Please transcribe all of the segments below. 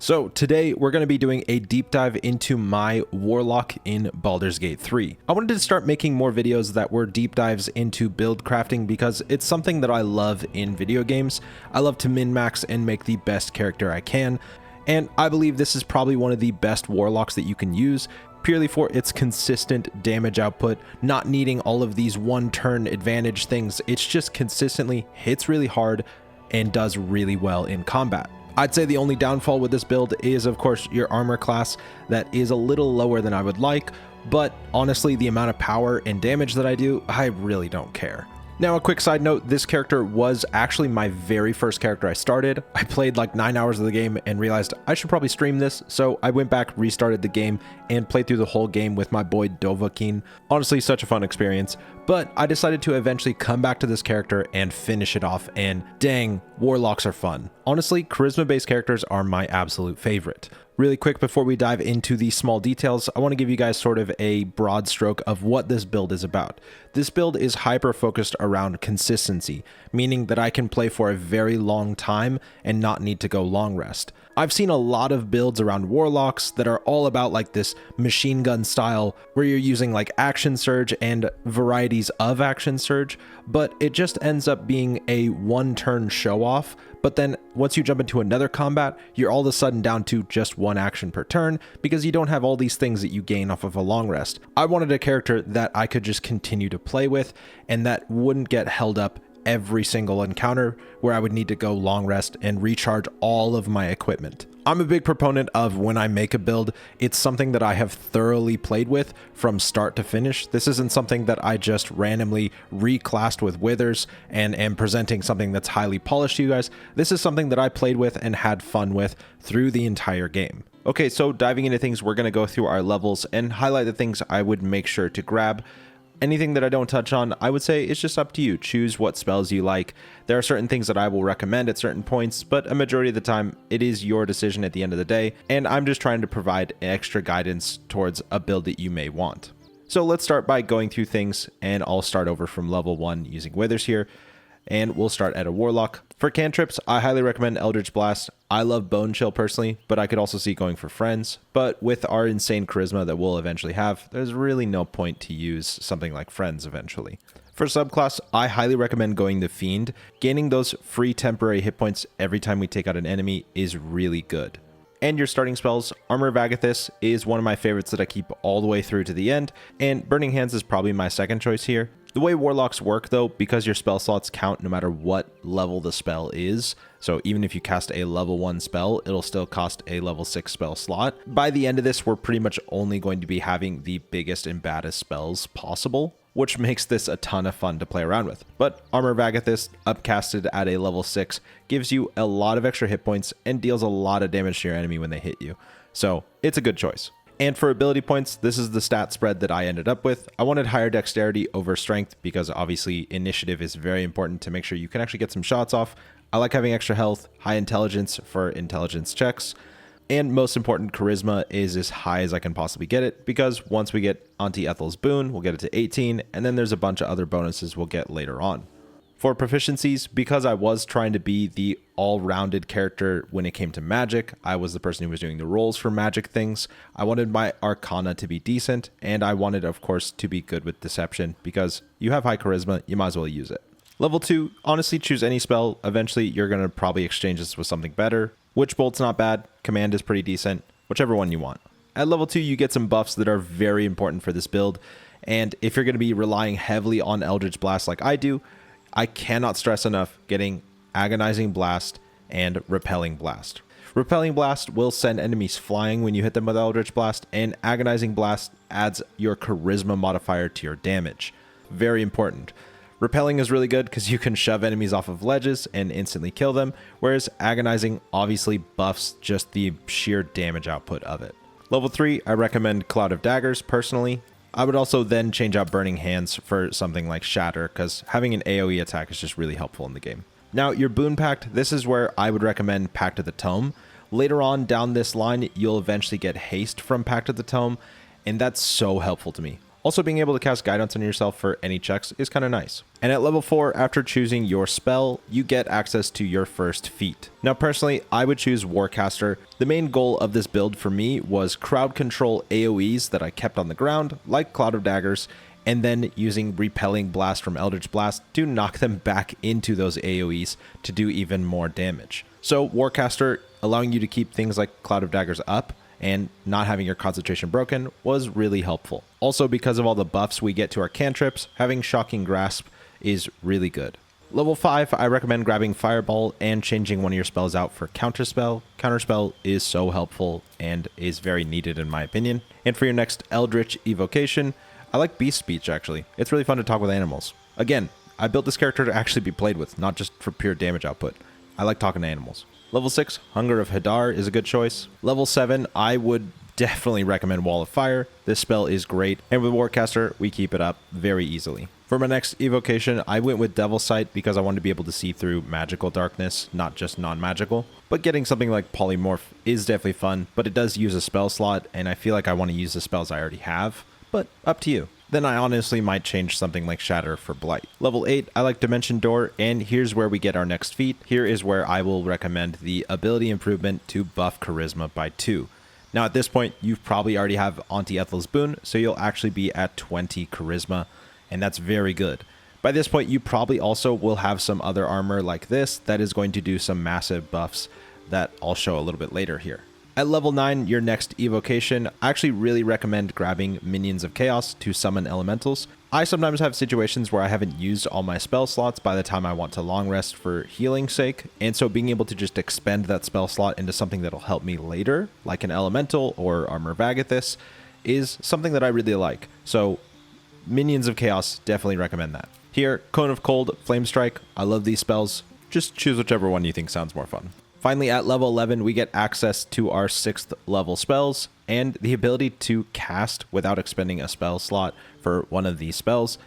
So today we're going to be doing a deep dive into my Warlock in Baldur's Gate 3. I wanted to start making more videos that were deep dives into build crafting because it's something that I love in video games. I love to min-max and make the best character I can, and I believe this is probably one of the best Warlocks that you can use, purely for its consistent damage output, not needing all of these one-turn advantage things. It's just consistently hits really hard and does really well in combat. I'd say the only downfall with this build is, of course, your armor class that is a little lower than I would like, but honestly, the amount of power and damage that I do, I really don't care. Now, a quick side note, this character was actually my very first character I started. I played like 9 hours of the game and realized I should probably stream this, so I went back, restarted the game, and played through the whole game with my boy Dovahkiin. Honestly, such a fun experience, but I decided to eventually come back to this character and finish it off, and dang, Warlocks are fun. Honestly, charisma-based characters are my absolute favorite. Really quick before we dive into the small details, I want to give you guys sort of a broad stroke of what this build is about. This build is hyper-focused around consistency, meaning that I can play for a very long time and not need to go long rest. I've seen a lot of builds around Warlocks that are all about like this machine gun style where you're using like Action Surge and varieties of Action Surge, but it just ends up being a one-turn show-off. But then once you jump into another combat, you're all of a sudden down to just one action per turn because you don't have all these things that you gain off of a long rest. I wanted a character that I could just continue to play with and that wouldn't get held up every single encounter where I would need to go long rest and recharge all of my equipment. I'm a big proponent of when I make a build, it's something that I have thoroughly played with from start to finish. This isn't something that I just randomly reclassed with withers and am presenting something that's highly polished to you guys. This is something that I played with and had fun with through the entire game. Okay, so diving into things, we're going to go through our levels and highlight the things I would make sure to grab. Anything that I don't touch on, I would say it's just up to you. Choose what spells you like. There are certain things that I will recommend at certain points, but a majority of the time, it is your decision at the end of the day, and I'm just trying to provide extra guidance towards a build that you may want. So let's start by going through things, and I'll start over from level 1 using withers here, and we'll start at a Warlock. For cantrips, I highly recommend Eldrich Blast. I love Bone Chill personally, but I could also see going for Friends. But with our insane charisma that we'll eventually have, there's really no point to use something like Friends eventually. For subclass, I highly recommend going the Fiend. Gaining those free temporary hit points every time we take out an enemy is really good. And your starting spells, Armor of Agathis is one of my favorites that I keep all the way through to the end, and Burning Hands is probably my second choice here. The way Warlocks work though, because your spell slots count no matter what level the spell is, so even if you cast a level 1 spell, it'll still cost a level 6 spell slot. By the end of this, we're pretty much only going to be having the biggest and baddest spells possible, which makes this a ton of fun to play around with. But Armor of Agathis, upcasted at a level 6, gives you a lot of extra hit points and deals a lot of damage to your enemy when they hit you, so it's a good choice. And for ability points, this is the stat spread that I ended up with. I wanted higher dexterity over strength because obviously initiative is very important to make sure you can actually get some shots off. I like having extra health, high intelligence for intelligence checks, and most important, charisma is as high as I can possibly get it because once we get Auntie Ethel's boon, we'll get it to 18, and then there's a bunch of other bonuses we'll get later on. For proficiencies, because I was trying to be the all-rounded character when it came to magic, I was the person who was doing the rolls for magic things. I wanted my Arcana to be decent, and I wanted, of course, to be good with deception, because you have high charisma, you might as well use it. Level 2, honestly choose any spell. Eventually, you're going to probably exchange this with something better. Witch Bolt's not bad, Command is pretty decent, whichever one you want. At level 2, you get some buffs that are very important for this build, and if you're going to be relying heavily on Eldritch Blast like I do, I cannot stress enough getting Agonizing Blast and Repelling Blast. Repelling Blast will send enemies flying when you hit them with Eldritch Blast, and Agonizing Blast adds your charisma modifier to your damage. Very important. Repelling is really good because you can shove enemies off of ledges and instantly kill them, whereas Agonizing obviously buffs just the sheer damage output of it. Level 3, I recommend Cloud of Daggers personally. I would also then change out Burning Hands for something like Shatter, because having an AoE attack is just really helpful in the game. Now, your Boon Pact, this is where I would recommend Pact of the Tome. Later on down this line, you'll eventually get Haste from Pact of the Tome, and that's so helpful to me. Also, being able to cast guidance on yourself for any checks is kind of nice. And at level 4, after choosing your spell, you get access to your first feat. Now personally, I would choose Warcaster. The main goal of this build for me was crowd control AoEs that I kept on the ground, like Cloud of Daggers, and then using Repelling Blast from Eldritch Blast to knock them back into those AoEs to do even more damage. So Warcaster, allowing you to keep things like Cloud of Daggers up and not having your concentration broken, was really helpful. Also, because of all the buffs we get to our cantrips, having Shocking Grasp is really good. Level 5, I recommend grabbing Fireball and changing one of your spells out for Counterspell. Counterspell is so helpful and is very needed in my opinion. And for your next Eldritch evocation, I like Beast Speech actually. It's really fun to talk with animals. Again, I built this character to actually be played with, not just for pure damage output. I like talking to animals. Level 6, Hunger of Hadar is a good choice. Level 7, I would definitely recommend Wall of Fire. This spell is great, and with Warcaster, we keep it up very easily. For my next evocation, I went with Devil's Sight because I wanted to be able to see through magical darkness, not just non-magical. But getting something like Polymorph is definitely fun, but it does use a spell slot, and I feel like I want to use the spells I already have. But up to you. Then I honestly might change something like Shatter for Blight. Level 8, I like Dimension Door, and here's where we get our next feat. Here is where I will recommend the ability improvement to buff Charisma by 2. Now at this point, you probably already have Auntie Ethel's Boon, so you'll actually be at 20 Charisma, and that's very good. By this point, you probably also will have some other armor like this that is going to do some massive buffs that I'll show a little bit later here. At level 9, your next evocation, I actually really recommend grabbing Minions of Chaos to summon elementals. I sometimes have situations where I haven't used all my spell slots by the time I want to long rest for healing's sake, and so being able to just expend that spell slot into something that'll help me later, like an elemental or Armor Vagathis, is something that I really like. So Minions of Chaos, definitely recommend that. Here, Cone of Cold, Flame Strike, I love these spells. Just choose whichever one you think sounds more fun. Finally, at level 11, we get access to our 6th level spells and the ability to cast without expending a spell slot for one of these spells.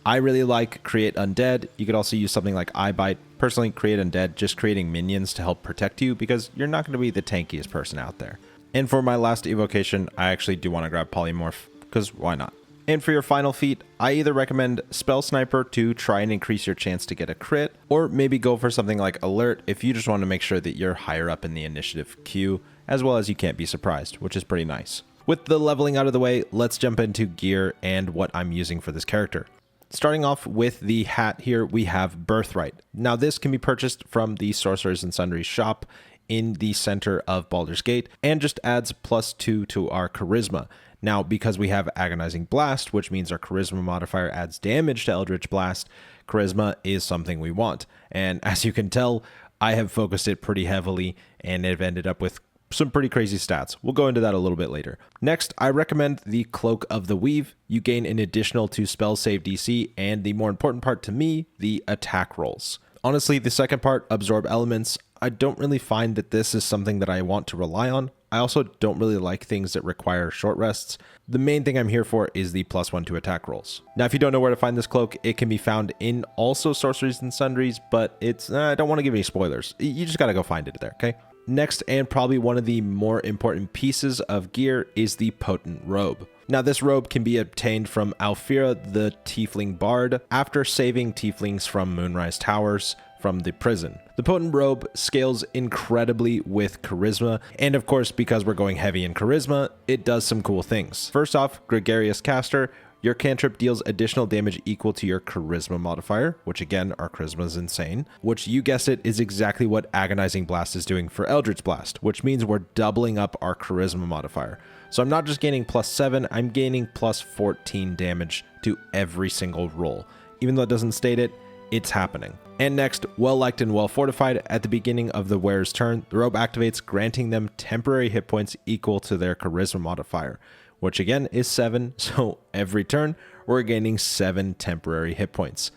I really like Create Undead. You could also use something like Eye Bite. Personally, Create Undead, just creating minions to help protect you because you're not going to be the tankiest person out there. And for my last evocation, I actually do want to grab Polymorph because why not? And for your final feat, I either recommend Spell Sniper to try and increase your chance to get a crit, or maybe go for something like Alert if you just want to make sure that you're higher up in the initiative queue, as well as you can't be surprised, which is pretty nice. With the leveling out of the way, let's jump into gear and what I'm using for this character. Starting off with the hat here, we have Birthright. Now this can be purchased from the Sorcerers and Sundries shop in the center of Baldur's Gate, and just adds +2 to our Charisma. Now, because we have Agonizing Blast, which means our Charisma modifier adds damage to Eldritch Blast, Charisma is something we want. And as you can tell, I have focused it pretty heavily and have ended up with some pretty crazy stats. We'll go into that a little bit later. Next, I recommend the Cloak of the Weave. You gain an additional 2 spell save DC, and the more important part to me, the attack rolls. Honestly, the second part, Absorb Elements, I don't really find that this is something that I want to rely on. I also don't really like things that require short rests. The main thing I'm here for is the +1 to attack rolls. Now, if you don't know where to find this cloak, it can be found in also Sorceries and Sundries, but it's, I don't want to give any spoilers. You just got to go find it there, okay? Next, and probably one of the more important pieces of gear, is the Potent Robe. Now, this robe can be obtained from Alfira, the Tiefling Bard, after saving Tieflings from Moonrise Towers from the prison. The Potent Robe scales incredibly with Charisma, and of course, because we're going heavy in Charisma, it does some cool things. First off, Gregarious Caster, your cantrip deals additional damage equal to your Charisma modifier, which again, our Charisma is insane, which you guessed it is exactly what Agonizing Blast is doing for Eldritch Blast, which means we're doubling up our Charisma modifier. So I'm not just gaining +7, I'm gaining +14 damage to every single roll. Even though it doesn't state it, it's happening. And next, Well Liked and Well Fortified. At the beginning of the wearer's turn, the robe activates, granting them temporary hit points equal to their Charisma modifier, which again is 7, so every turn we're gaining 7 temporary hit points.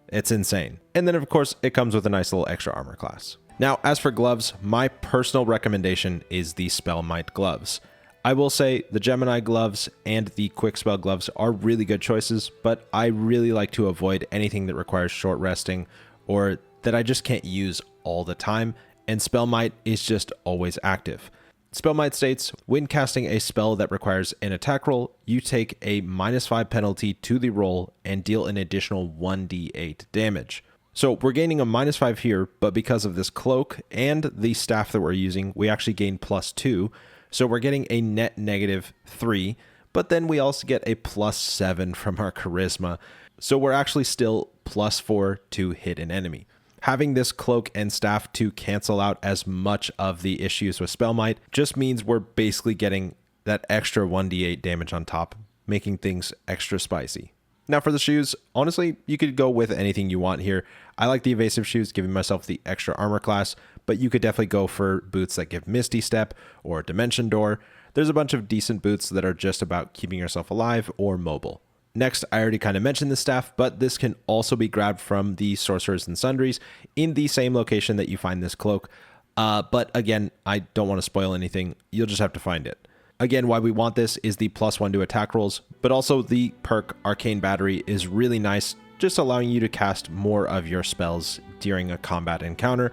It's insane. And then of course, it comes with a nice little extra armor class. Now, as for gloves, my personal recommendation is the Spell Might gloves. I will say the Gemini gloves and the Quick Spell gloves are really good choices, but I really like to avoid anything that requires short resting or that I just can't use all the time, and Spell Might is just always active. Spellmight states, when casting a spell that requires an attack roll, you take a -5 penalty to the roll and deal an additional 1d8 damage. So we're gaining a -5 here, but because of this cloak and the staff that we're using, we actually gain +2. So we're getting a net -3, but then we also get a +7 from our charisma. So we're actually still +4 to hit an enemy. Having this cloak and staff to cancel out as much of the issues with Spellmight just means we're basically getting that extra 1d8 damage on top, making things extra spicy. Now for the shoes, honestly, you could go with anything you want here. I like the evasive shoes, giving myself the extra armor class, but you could definitely go for boots that give Misty Step or Dimension Door. There's a bunch of decent boots that are just about keeping yourself alive or mobile. Next, I already kind of mentioned the staff, but this can also be grabbed from the Sorcerers and Sundries in the same location that you find this cloak. But again, I don't want to spoil anything. You'll just have to find it. Again, why we want this is the +1 to attack rolls, but also the perk Arcane Battery is really nice, just allowing you to cast more of your spells during a combat encounter.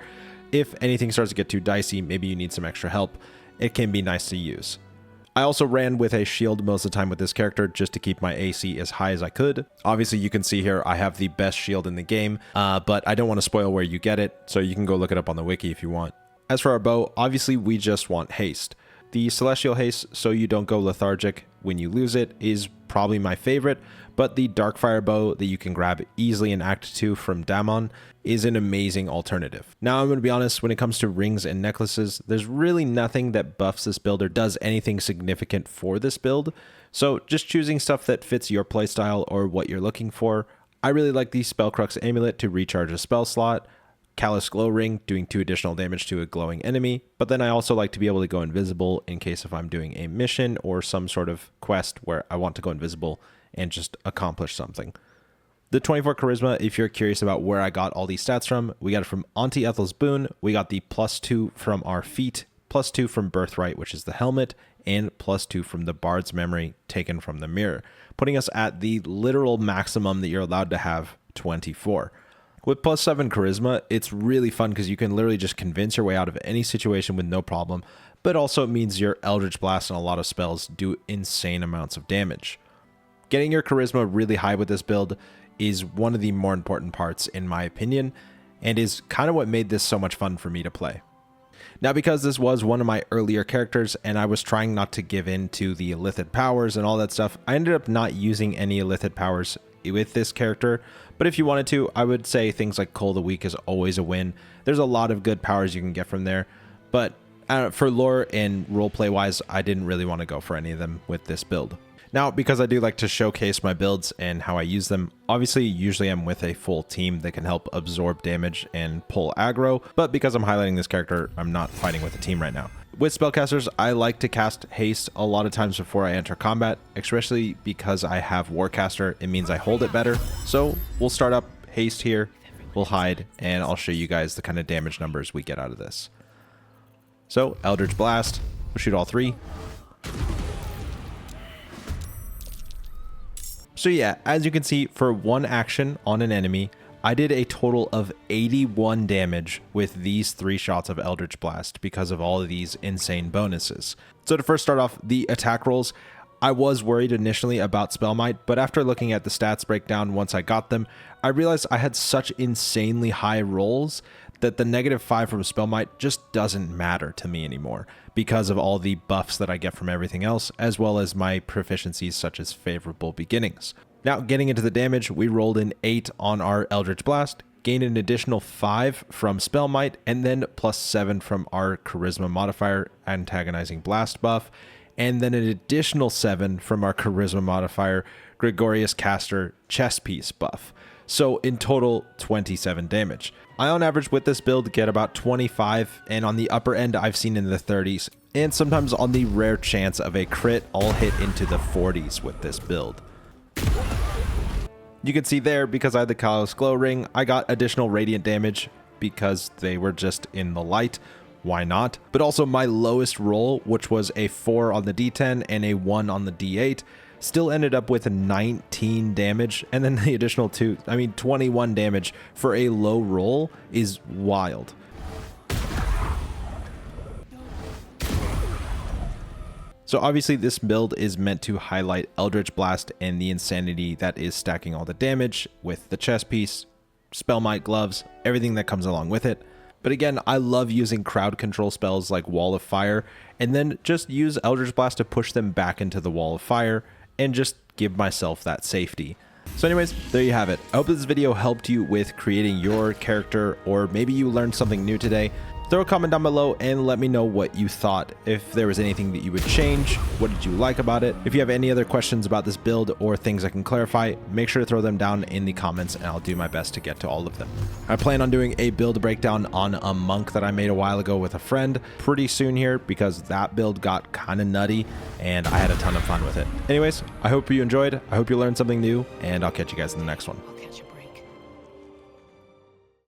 If anything starts to get too dicey, maybe you need some extra help, it can be nice to use. I also ran with a shield most of the time with this character just to keep my AC as high as I could. Obviously, you can see here I have the best shield in the game, but I don't want to spoil where you get it, so you can go look it up on the wiki if you want. As for our bow, obviously we just want haste. The Celestial Haste, so you don't go lethargic when you lose it, is probably my favorite, but the Darkfire bow that you can grab easily in Act 2 from Damon is an amazing alternative. Now, I'm going to be honest, when it comes to rings and necklaces, there's really nothing that buffs this build or does anything significant for this build, so just choosing stuff that fits your playstyle or what you're looking for. I really like the Spellcrux Amulet to recharge a spell slot, Callous Glow Ring doing 2 additional damage to a glowing enemy, but then I also like to be able to go invisible in case if I'm doing a mission or some sort of quest where I want to go invisible and just accomplish something. The 24 Charisma, if you're curious about where I got all these stats from, we got it from Auntie Ethel's Boon, we got the +2 from our feet, +2 from Birthright, which is the helmet, and +2 from the Bard's Memory taken from the mirror, putting us at the literal maximum that you're allowed to have, 24. With +7 Charisma, it's really fun because you can literally just convince your way out of any situation with no problem, but also it means your Eldritch Blast and a lot of spells do insane amounts of damage. Getting your Charisma really high with this build is one of the more important parts in my opinion, and is kind of what made this so much fun for me to play. Now, because this was one of my earlier characters and I was trying not to give in to the Illithid powers and all that stuff, I ended up not using any Illithid powers with this character, but if you wanted to, I would say things like Cull the Weak is always a win. There's a lot of good powers you can get from there, but for lore and roleplay wise, I didn't really want to go for any of them with this build. Now, because I do like to showcase my builds and how I use them, obviously usually I'm with a full team that can help absorb damage and pull aggro, but because I'm highlighting this character, I'm not fighting with a team right now. With spellcasters, I like to cast haste a lot of times before I enter combat, especially because I have Warcaster. It means I hold it better. So we'll start up haste here, we'll hide, and I'll show you guys the kind of damage numbers we get out of this. So Eldritch Blast, we'll shoot all 3. So yeah, as you can see, for one action on an enemy, I did a total of 81 damage with these 3 shots of Eldritch Blast because of all of these insane bonuses. So to first start off, the attack rolls, I was worried initially about Spellmight, but after looking at the stats breakdown once I got them, I realized I had such insanely high rolls that the -5 from Spellmight just doesn't matter to me anymore because of all the buffs that I get from everything else, as well as my proficiencies such as Favorable Beginnings. Now, getting into the damage, we rolled an 8 on our Eldritch Blast, gained an additional 5 from Spellmight, and then +7 from our Charisma modifier, antagonizing blast buff, and then an additional 7 from our Charisma modifier, Gregorius Caster chest piece buff. So in total, 27 damage. I on average with this build get about 25, and on the upper end I've seen in the 30s, and sometimes on the rare chance of a crit, I'll hit into the 40s with this build. You can see there, because I had the Callous Glow Ring, I got additional radiant damage because they were just in the light. Why not? But also my lowest roll, which was a 4 on the D10 and a 1 on the D8, still ended up with 19 damage, and then the additional 2, 21 damage for a low roll is wild. So obviously this build is meant to highlight Eldrich Blast and the insanity that is stacking all the damage with the chest piece, spell might gloves, everything that comes along with it. But again, I love using crowd control spells like Wall of Fire, and then just use Eldritch Blast to push them back into the Wall of Fire and just give myself that safety. So anyways, there you have it. I hope this video helped you with creating your character, or maybe you learned something new today. Throw a comment down below and let me know what you thought. If there was anything that you would change, what did you like about it? If you have any other questions about this build or things I can clarify, make sure to throw them down in the comments and I'll do my best to get to all of them. I plan on doing a build breakdown on a monk that I made a while ago with a friend pretty soon here, because that build got kind of nutty and I had a ton of fun with it. Anyways, I hope you enjoyed. I hope you learned something new, and I'll catch you guys in the next one.